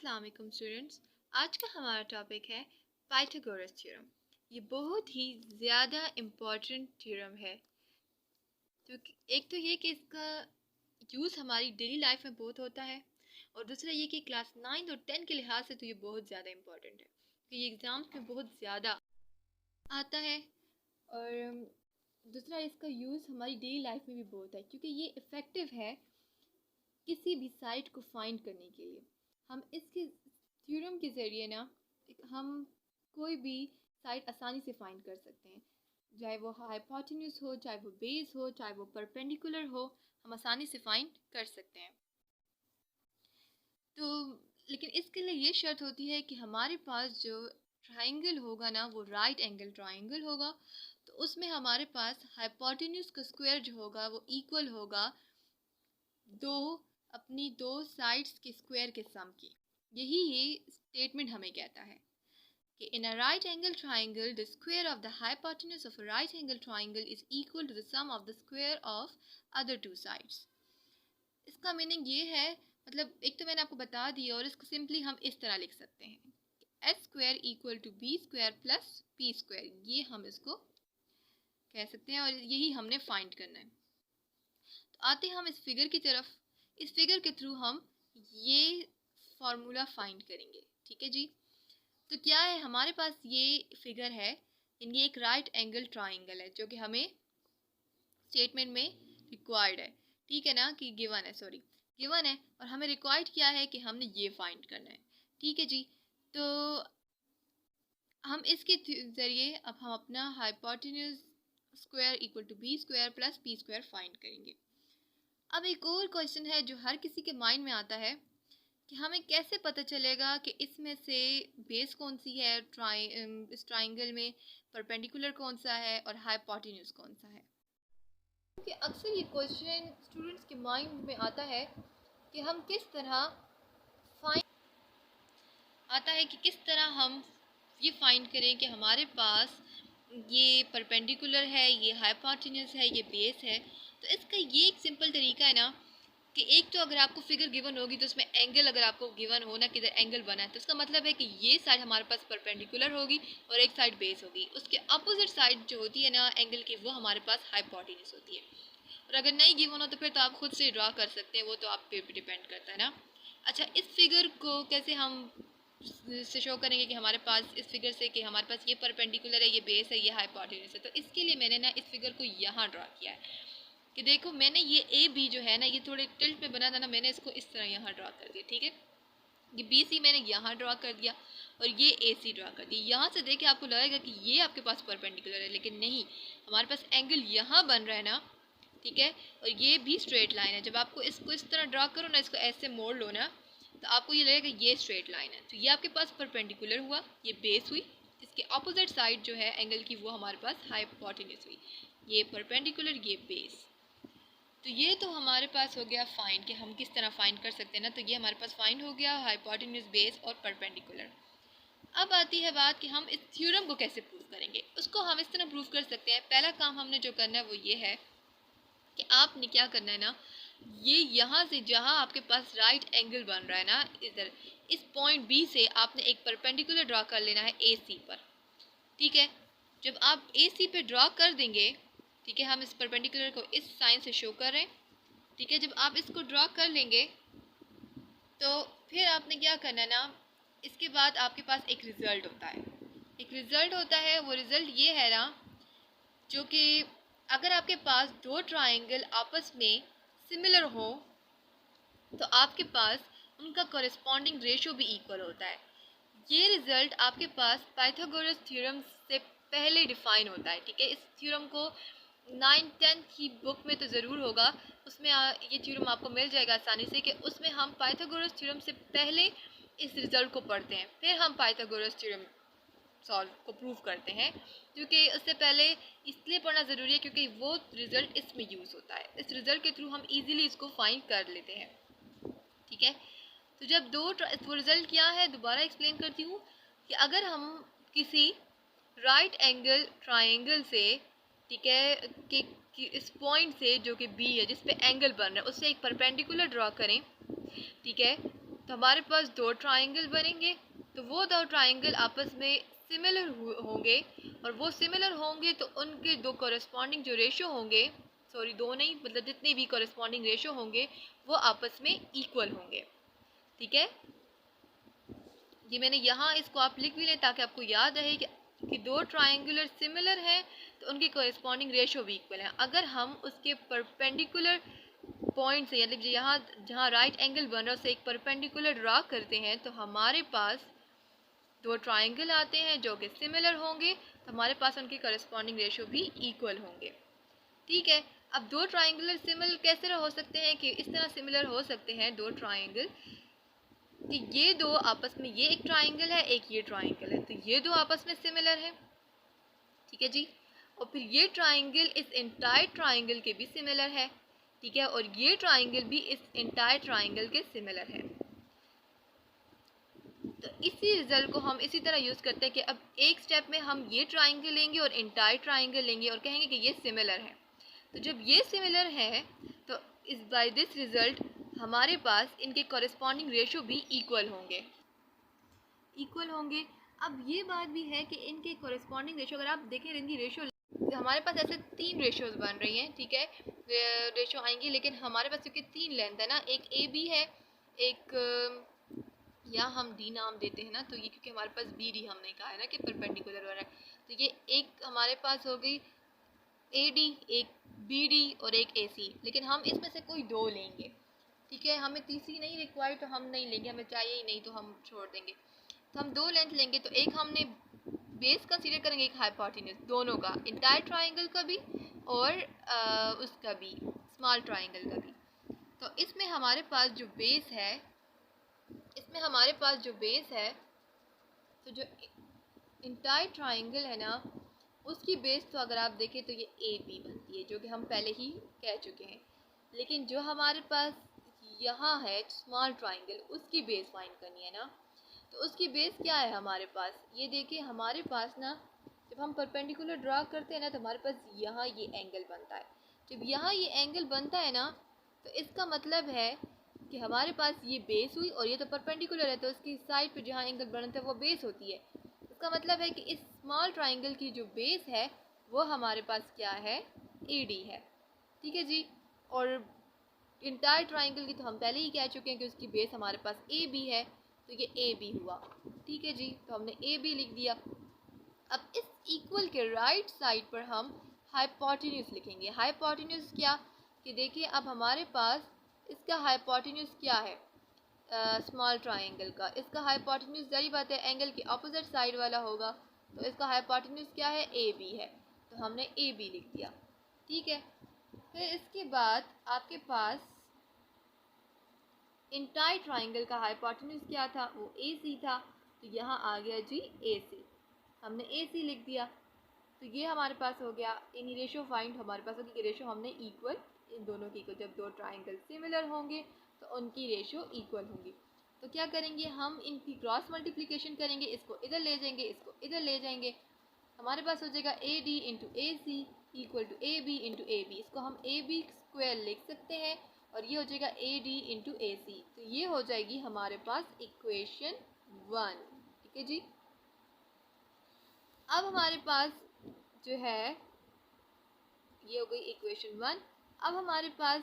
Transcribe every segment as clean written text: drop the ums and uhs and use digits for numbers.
अस्सलाम वालेकुम स्टूडेंट्स। आज का हमारा टॉपिक है पाइथागोरस थ्योरम। ये बहुत ही ज़्यादा इम्पॉर्टेंट थ्योरम है। तो एक तो ये कि इसका यूज़ हमारी डेली लाइफ में बहुत होता है, और दूसरा ये कि क्लास 9 और 10 के लिहाज से तो ये बहुत ज़्यादा इम्पॉर्टेंट है कि ये एग्ज़ाम्स में बहुत ज़्यादा आता है। और दूसरा इसका यूज़ हमारी डेली लाइफ में भी बहुत है, क्योंकि ये इफ़ेक्टिव है किसी भी साइट को फाइंड करने के लिए। हम इसके थ्योरम के ज़रिए ना हम कोई भी साइट आसानी से फाइंड कर सकते हैं, चाहे वो हाइपोटेन्यूज हो, चाहे वो बेस हो, चाहे वो परपेंडिकुलर हो, हम आसानी से फाइंड कर सकते हैं। तो लेकिन इसके लिए ये शर्त होती है कि हमारे पास जो ट्राइंगल होगा ना वो राइट एंगल ट्राइंगल होगा। तो उसमें हमारे पास हाइपोटेन्यूज का स्क्वायर जो होगा वो इक्वल होगा दो साइड्स के स्क्वायर के सम की। यही ये स्टेटमेंट हमें कहता है कि in a right angle triangle the square of the hypotenuse of a right angle triangle is equal to the sum of the square of other two sides. इसका मीनिंग ये है, मतलब एक तो मैंने आपको बता दिया, और इसको सिंपली हम इस तरह लिख सकते हैं S square equal to B square plus P square. ये हम इसको कह सकते हैं और यही हमने फाइंड करना है। तो आते हैं हम इस फिगर की तरफ। इस फिगर के थ्रू हम ये फार्मूला फाइंड करेंगे। ठीक है जी। तो क्या है, हमारे पास ये फिगर है, ये एक राइट एंगल ट्राइंगल है जो कि हमें स्टेटमेंट में रिक्वायर्ड है। ठीक है ना, कि गिवन है, सॉरी गिवन है, और हमें रिक्वायर्ड क्या है कि हमने ये फाइंड करना है। ठीक है जी। तो हम इसके ज़रिए अब हम अपना hypotenuse square equal to B square plus P square find करेंगे। अब एक और क्वेश्चन है जो हर किसी के माइंड में आता है कि हमें कैसे पता चलेगा कि इसमें से बेस कौन सी है, इस ट्राइंगल में परपेंडिकुलर कौन सा है और हाइपोटेन्यूज कौन सा है। क्योंकि अक्सर ये क्वेश्चन स्टूडेंट्स के माइंड में आता है कि हम किस तरह हम ये फाइंड करें कि हमारे पास ये परपेंडिकुलर है, ये हाइपोटेन्यूज है, ये बेस है। तो इसका ये एक सिंपल तरीका है ना कि एक तो अगर आपको फिगर गिवन होगी तो उसमें एंगल अगर आपको गिवन हो ना कि इधर एंगल बना है, तो उसका मतलब है कि ये साइड हमारे पास परपेंडिकुलर होगी और एक साइड बेस होगी। उसके अपोजिट साइड जो होती है ना एंगल की, वो हमारे पास हाइपोटेन्यूज होती है। और अगर नहीं गिवन हो तो फिर तो आप खुद से ड्रा कर सकते हैं, वो तो आप पे डिपेंड करता है ना। अच्छा, इस फिगर को कैसे हम से शो करेंगे कि हमारे पास इस फिगर से कि हमारे पास ये परपेंडिकुलर है, ये बेस है, ये हाइपोटेन्यूज है। तो इसके लिए मैंने ना इस फिगर को यहाँ ड्रा किया है कि देखो मैंने ये ए बी जो है ना, ये थोड़े टिल्ट में बना था ना, मैंने इसको इस तरह यहाँ ड्रा कर दिया। ठीक है, ये बी सी मैंने यहाँ ड्रा कर दिया और ये ए सी ड्रा कर दिया। यहाँ से देखे आपको लगेगा कि ये आपके पास परपेंडिकुलर है, लेकिन नहीं, हमारे पास एंगल यहाँ बन रहा है ना। ठीक है, और ये भी स्ट्रेट लाइन है। जब आपको इसको इस तरह ड्रा करो ना, इसको ऐसे मोड़ लो ना, तो आपको ये लगेगा ये स्ट्रेट लाइन है। तो ये आपके पास परपेंडिकुलर हुआ, ये बेस हुई। इसके ऑपोजिट साइड जो है एंगल की, वो हमारे पास हाइपोटेन्यूज हुई। ये परपेंडिकुलर, ये बेस। तो ये तो हमारे पास हो गया फाइंड कि हम किस तरह फाइंड कर सकते हैं ना। तो ये हमारे पास फाइंड हो गया हाइपोटेन्यूज, बेस और परपेंडिकुलर। अब आती है बात कि हम इस थ्योरम को कैसे प्रूव करेंगे। उसको हम इस तरह प्रूव कर सकते हैं। पहला काम हमने जो करना है वो ये है कि आपने क्या करना है ना, ये यहाँ से जहाँ आपके पास राइट एंगल बन रहा है ना, इधर इस पॉइंट बी से आपने एक परपेंडिकुलर ड्रा कर लेना है ए सी पर। ठीक है, जब आप ए सी पे ड्रा कर देंगे, ठीक है, हम इस परपेंडिकुलर को इस साइन से शो कर रहे हैं। ठीक है, जब आप इसको ड्रा कर लेंगे तो फिर आपने क्या करना है ना, इसके बाद आपके पास एक रिज़ल्ट होता है। वो रिज़ल्ट ये है ना, जो कि अगर आपके पास दो ट्राइंगल आपस में सिमिलर हो तो आपके पास उनका कॉरेस्पॉन्डिंग रेशो भी इक्वल होता है। ये रिज़ल्ट आपके पास पाइथागोरस थ्योरम से पहले डिफाइन होता है। ठीक है, इस थ्योरम को 9-10 की बुक में तो ज़रूर होगा, उसमें ये थ्योरम आपको मिल जाएगा आसानी से, कि उसमें हम पाइथागोरस थ्योरम से पहले इस रिज़ल्ट को पढ़ते हैं, फिर हम पाइथागोरस थ्योरम सॉल्व को प्रूव करते हैं। क्योंकि उससे पहले इसलिए पढ़ना ज़रूरी है क्योंकि वो रिज़ल्ट इसमें यूज़ होता है। इस रिज़ल्ट के थ्रू हम इजीली इसको फाइंड कर लेते हैं। ठीक है, तो जब वो रिज़ल्ट क्या है दोबारा एक्सप्लेन करती हूँ कि अगर हम किसी राइट एंगल ट्राइंगल से, ठीक है, कि इस पॉइंट से जो कि बी है जिस पे एंगल बन रहा है, उससे एक परपेंडिकुलर ड्रा करें। ठीक है, तो हमारे पास दो ट्राइंगल बनेंगे, तो वो दो ट्राइंगल आपस में सिमिलर होंगे, और वो सिमिलर होंगे तो उनके दो कॉरेस्पॉन्डिंग जो रेशो होंगे, सॉरी दो नहीं मतलब जितने भी कॉरेस्पॉन्डिंग रेशो होंगे वो आपस में इक्वल होंगे। ठीक है, ये मैंने यहाँ इसको आप लिख भी लें ताकि आपको याद रहे कि दो ट्राइंगुलर सिमिलर हैं तो उनकी कॉरेस्पॉन्डिंग रेशो भी इक्वल है। अगर हम उसके परपेंडिकुलर पॉइंट से मतलब यहाँ जहाँ राइट एंगल बन रहा है उससे एक परपेंडिकुलर ड्रा करते हैं तो हमारे पास दो ट्राइंगल आते हैं जो कि सिमिलर होंगे, तो हमारे पास उनकी कॉरेस्पॉन्डिंग रेशो भी इक्वल होंगे। ठीक है, अब दो ट्राइंगुलर सिमिलर कैसे हो सकते हैं कि इस तरह सिमिलर हो सकते हैं दो ट्राइंगल कि ये दो आपस में, ये एक ट्राइंगल है एक ये ट्राइंगल है, तो ये दो आपस में सिमिलर है। ठीक है जी, और फिर ये ट्राइंगल इस एंटायर ट्राइंगल के भी सिमिलर है। ठीक है, और ये ट्राइंगल भी इस एंटायर ट्राइंगल के सिमिलर है। तो इसी रिजल्ट को हम इसी तरह यूज़ करते हैं कि अब एक स्टेप में हम ये ट्राइंगल लेंगे और एंटायर ट्राइंगल लेंगे और कहेंगे कि ये सिमिलर है। तो जब ये सिमिलर है तो इस बाय दिस रिजल्ट हमारे पास इनके कॉरेस्पॉन्डिंग रेशो भी इक्वल होंगे। अब ये बात भी है कि इनके कॉरेस्पॉन्डिंग रेशो, अगर आप देखें इनकी रेशो, हमारे पास ऐसे तीन रेशोज बन रही हैं। ठीक है, रेशो आएंगी, लेकिन हमारे पास क्योंकि तीन लेंथ है ना, एक ए बी है, एक या हम डी नाम देते हैं ना, तो ये क्योंकि हमारे पास बी डी हमने कहा है ना कि परपेंडिकुलर हो रहा है, तो ये एक हमारे पास हो गई ए डी, एक बी डी और एक ए सी, लेकिन हम इसमें से कोई दो लेंगे। ठीक है, हमें तीसरी नहीं रिक्वायर्ड तो हम नहीं लेंगे, हमें चाहिए ही नहीं तो हम छोड़ देंगे। तो हम दो लेंथ लेंगे, तो एक हमने बेस कंसीडर करेंगे, एक हाइपोटेन्यूज, दोनों का, इंटायर ट्राइंगल का भी और उसका भी, स्मॉल ट्राइंगल का भी। तो इसमें हमारे पास जो बेस है, तो जो इंटायर ट्राइंगल है ना उसकी बेस तो अगर आप देखें तो ये ए बी बनती है, जो कि हम पहले ही कह चुके हैं। लेकिन जो हमारे पास यहाँ है स्मॉल ट्राइंगल, उसकी बेस फाइंड करनी है ना, तो उसकी बेस क्या है हमारे पास, ये देखिए हमारे पास ना जब हम परपेंडिकुलर ड्रा करते हैं ना तो हमारे पास यहाँ ये एंगल बनता है। जब यहाँ ये एंगल बनता है ना तो इसका मतलब है कि हमारे पास ये बेस हुई और ये तो परपेंडिकुलर है, तो उसकी साइड पे जहाँ एंगल बनता है वो बेस होती है। इसका मतलब है कि इस स्मॉल ट्राइंगल की जो बेस है वो हमारे पास क्या है, ए डी है। ठीक है जी, और इंटायर ट्राइंगल की तो हम पहले ही कह चुके हैं कि उसकी बेस हमारे पास ए बी है, तो ये ए बी हुआ। ठीक है जी, तो हमने ए बी लिख दिया। अब इस इक्वल के राइट साइड पर हम हाइपोटेन्यूज लिखेंगे। हाइपोटेन्यूज क्या कि देखिए अब हमारे पास इसका हाइपोटेन्यूज क्या है, स्मॉल ट्राइंगल का, इसका हाइपोटेन्यूज जारी बात है एंगल की अपोजिट साइड वाला होगा, तो इसका हाइपोटेन्यूज क्या है, ए बी है, तो हमने ए बी लिख दिया। ठीक है, फिर इसके बाद आपके पास इंटायर ट्राइंगल का हाइपोटेन्यूज क्या था, वो ए सी था, तो यहाँ आ गया जी ए सी, हमने ए सी लिख दिया। तो ये हमारे पास हो गया, इन रेशो फाइंड हमारे पास होगी कि रेशो हमने इक्वल, इन दोनों की, जब दो ट्राइंगल सिमिलर होंगे तो उनकी रेशो इक्वल होंगी। तो क्या करेंगे, हम इनकी क्रॉस मल्टीप्लिकेशन करेंगे, इसको इधर ले जाएंगे, इसको इधर ले जाएंगे, हमारे पास हो जाएगा A D into A C equal to A B into A B, इसको हम ए बी स्क्वायर लिख सकते हैं और ये हो जाएगा ए डी इंटू ए सी, तो ये हो जाएगी हमारे पास इक्वेशन 1। ठीक है जी, अब हमारे पास जो है ये हो गई इक्वेशन 1। अब हमारे पास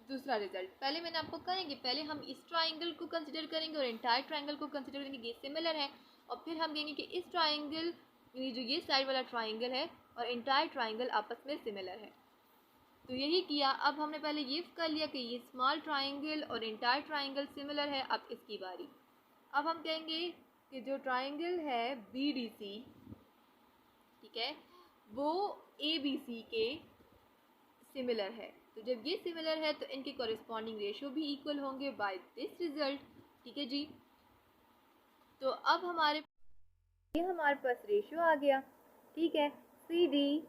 दूसरा रिजल्ट, पहले मैंने आपको करेंगे, पहले हम इस ट्राइंगल को कंसिडर करेंगे और एंटायर ट्राइंगल को कंसिडर करेंगे, ये सिमिलर है, और फिर हम कहेंगे कि इस ट्राइंगल, जो ये साइड वाला ट्राइंगल है और एंटायर ट्राइंगल आपस में सिमिलर है। तो यही किया, अब हमने पहले ये कर लिया कि ये स्मॉल ट्राइंगल और एंटायर ट्राइंगल सिमिलर है। अब इसकी बारी, अब हम कहेंगे कि जो ट्राइंगल है बी डी सी, ठीक है, वो ए बी सी के सिमिलर है। तो जब ये सिमिलर है तो इनके कॉरेस्पॉन्डिंग रेशो भी इक्वल होंगे बाय दिस रिजल्ट। ठीक है जी, तो अब हमारे पास रेशो आ गया। ठीक है, C D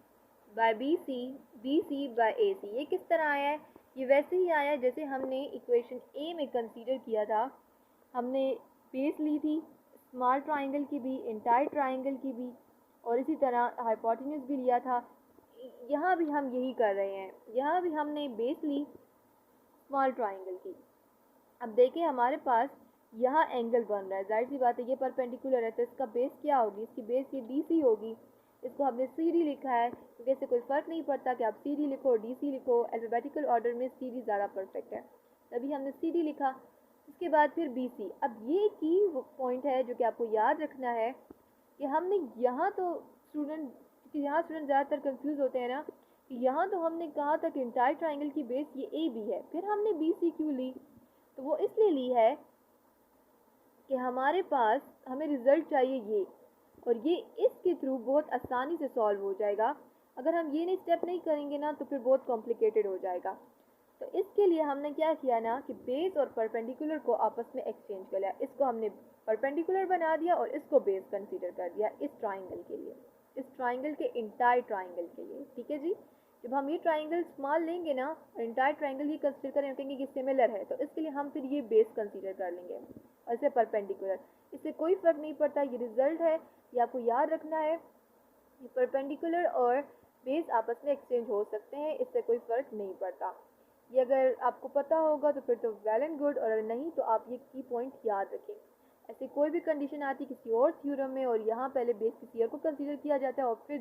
by B C by A C, ये किस तरह आया है, ये वैसे ही आया जैसे हमने इक्वेशन ए में कंसीडर किया था। हमने बेस ली थी स्मॉल ट्राइंगल की भी, एंटायर ट्राइंगल की भी, और इसी तरह हाइपोटेन्यूज भी लिया था। यहाँ भी हम यही कर रहे हैं, यहाँ भी हमने बेस ली स्मॉल ट्राइंगल की। अब देखिए हमारे पास यहाँ एंगल बन रहा है, जाहिर सी बात है ये परपेंडिकुलर है, तो इसका बेस क्या होगी, इसकी बेस ये BC होगी। इसको हमने CD लिखा है क्योंकि इससे कोई फ़र्क नहीं पड़ता कि आप CD लिखो DC लिखो, अल्फ़ाबेटिकल ऑर्डर में CD ज़्यादा परफेक्ट है, तभी हमने CD लिखा। उसके बाद फिर BC। अब ये की पॉइंट है जो कि आपको याद रखना है कि हमने यहाँ तो स्टूडेंट, क्योंकि यहाँ स्टूडेंट ज़्यादातर कंफ्यूज होते हैं ना, कि यहाँ तो हमने कहा था कि इंटायर ट्राइंगल की बेस ये AB है, फिर हमने BC क्यों ली, तो वो इसलिए ली है कि हमारे पास हमें रिज़ल्ट चाहिए ये, और ये इसके थ्रू बहुत आसानी से सॉल्व हो जाएगा। अगर हम ये नहीं स्टेप नहीं करेंगे ना तो फिर बहुत कॉम्प्लिकेटेड हो जाएगा। तो इसके लिए हमने क्या किया ना कि बेस और परपेंडिकुलर को आपस में एक्सचेंज कर लिया, इसको हमने परपेंडिकुलर बना दिया और इसको बेस कंसीडर कर दिया इस ट्राइंगल के लिए, इस ट्राइंगल के इंटायर ट्राइंगल के लिए। ठीक है जी, जब हम ये ट्राइंगल स्मॉल लेंगे ना और इंटायर ट्राइंगल ये कंसीडर करें, कहेंगे कि सिमिलर है, तो इसके लिए हम फिर ये बेस कंसीडर कर लेंगे और इसे परपेंडिकुलर। इससे कोई फ़र्क नहीं पड़ता, ये रिजल्ट है, ये आपको याद रखना है। ये परपेंडिकुलर और बेस आपस में एक्सचेंज हो सकते हैं, इससे कोई फ़र्क नहीं पड़ता। ये अगर आपको पता होगा तो फिर तो वेल एंड गुड, और अगर नहीं तो आप ये की पॉइंट याद रखें। ऐसे कोई भी कंडीशन आती किसी और थ्योरम में और यहाँ पहले बेस किसी और को कंसीडर किया जाता है और फिर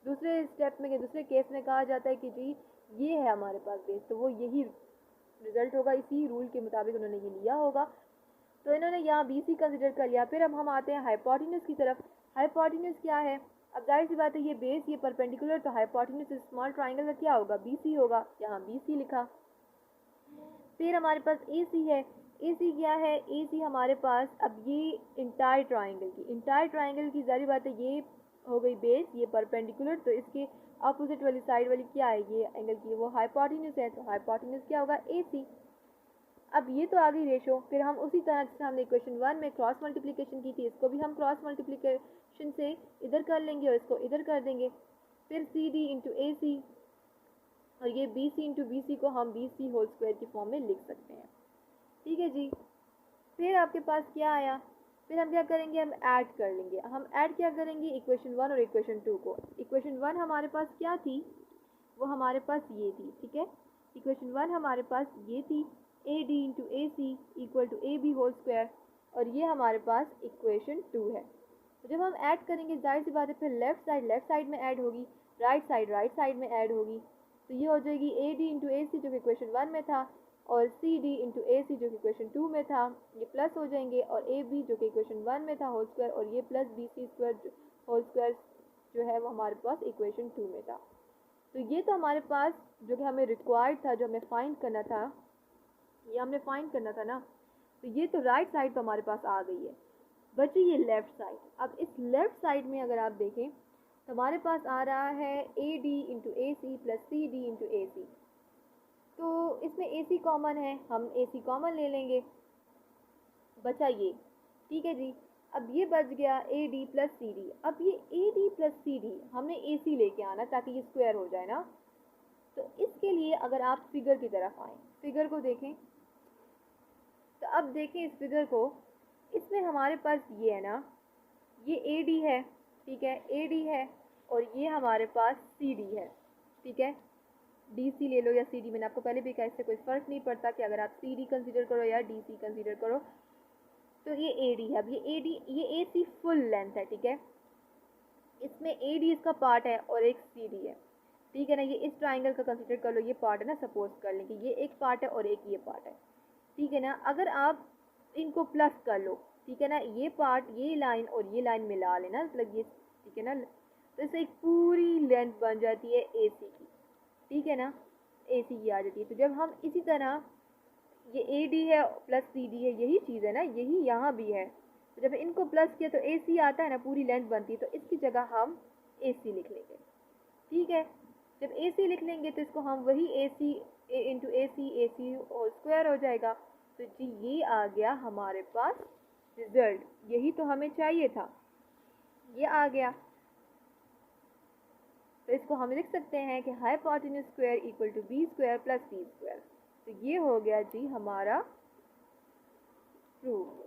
दूसरे स्टेप में, दूसरे केस में कहा जाता है कि जी ये है हमारे पास बेस, तो वो यही रिजल्ट होगा, इसी रूल के मुताबिक उन्होंने ये लिया होगा। तो इन्होंने यहाँ BC कंसिडर कर लिया। फिर अब हम आते हैं हाइपोटेन्यूज की तरफ। हाइपोटेन्यूज क्या है, अब जाहिर सी बात है ये बेस ये परपेंडिकुलर, तो हाइपोटेन्यूज स्मॉल ट्राइंगल का क्या होगा, BC होगा, यहाँ BC लिखा। फिर हमारे पास AC है, AC क्या है, AC हमारे पास अब ये इंटायर ट्राइंगल की जारी बात है, ये हो गई बेस, ये परपेंडिकुलर, तो इसके अपोजिट वाली साइड वाली क्या है, ये एंगल की वो हाइपोटेन्यूज है, तो हाइपोटेन्यूज क्या होगा, AC। अब ये तो आ गई रेशो। फिर हम उसी तरह जैसे हमने इक्वेशन 1 में क्रॉस मल्टीप्लिकेशन की थी, इसको भी हम क्रॉस मल्टीप्लिकेशन से इधर कर लेंगे और इसको इधर कर देंगे। फिर CD इंटू AC, और ये BC इंटू BC को हम BC होल स्क्वायर की फॉर्म में लिख सकते हैं। ठीक है जी। फिर आपके पास क्या आया, फिर हम क्या करेंगे, हम ऐड कर लेंगे। हम ऐड क्या करेंगे, इक्वेशन 1 और इक्वेशन 2 को। इक्वेशन 1 हमारे पास क्या थी, वो हमारे पास ये थी। ठीक है, इक्वेशन 1 हमारे पास ये थी, AD into AC equal to AB whole square, और ये हमारे पास इक्वेशन 2 है। तो जब हम ऐड करेंगे जाहिर सी बात है फिर लेफ़्ट साइड में ऐड होगी, राइट साइड में ऐड होगी, तो ये हो जाएगी AD इंटू AC जो कि इक्वेशन 1 में था, और CD इंटू AC जो कि इक्वेशन 2 में था, ये प्लस हो जाएंगे, और AB जो कि इक्वेशन 1 में था होल स्क्वायर, और ये plus BC square whole square जो है वो हमारे पास इक्वेशन 2 में था। तो ये तो हमारे पास जो कि हमें रिक्वायर्ड था, जो हमें फाइंड करना था, ये हमने फाइंड करना था ना। तो ये तो राइट साइड तो हमारे पास आ गई है, बची ये लेफ़्ट साइड। अब इस लेफ़्ट साइड में अगर आप देखें तो हमारे पास आ रहा है AD into AC plus CD into AC, तो इसमें AC कॉमन है, हम AC कॉमन ले लेंगे, बचा ये। ठीक है जी, अब ये बच गया AD प्लस CD। अब ये AD प्लस CD हमने AC लेके आना ताकि ये स्क्वायर हो जाए ना। तो इसके लिए अगर आप फिगर की तरफ आएँ, फिगर को देखें, तो अब देखें इस फिगर को, इसमें हमारे पास ये है ना, ये AD है, ठीक है, AD है, और ये हमारे पास CD है। ठीक है, DC ले लो या CD, मैंने आपको पहले भी कहा इससे कोई फ़र्क नहीं पड़ता कि अगर आप CD कंसीडर करो या DC कंसीडर करो। तो ये AD है। अब ये AC फुल लेंथ है। ठीक है, इसमें AD इसका पार्ट है और एक CD है। ठीक है ना, ये इस ट्राइंगल का कंसीडर कर लो, ये पार्ट है ना, सपोज कर लें कि ये एक पार्ट है और एक ये पार्ट है। ठीक है ना, अगर आप इनको प्लस कर लो, ठीक है ना, ये पार्ट, ये लाइन और ये लाइन मिला लेना, मतलब ये, ठीक है ना, तो इससे एक पूरी लेंथ बन जाती है AC की। ठीक है ना, AC की आ जाती है। तो जब हम इसी तरह ये AD है प्लस CD है, यही चीज़ है ना, यही यहाँ भी है, तो जब इनको प्लस किया तो AC आता है ना, पूरी लेंथ बनती है, तो इसकी जगह हम AC लिख लेंगे। ठीक है, जब AC लिख लेंगे तो इसको हम वही AC इंटू AC और स्क्वायर हो जाएगा। तो जी ये आ गया हमारे पास रिजल्ट, यही तो हमें चाहिए था, ये आ गया। तो इसको हम लिख सकते हैं कि hypotenuse square equal to B square plus C square. तो ये हो गया जी हमारा प्रूफ।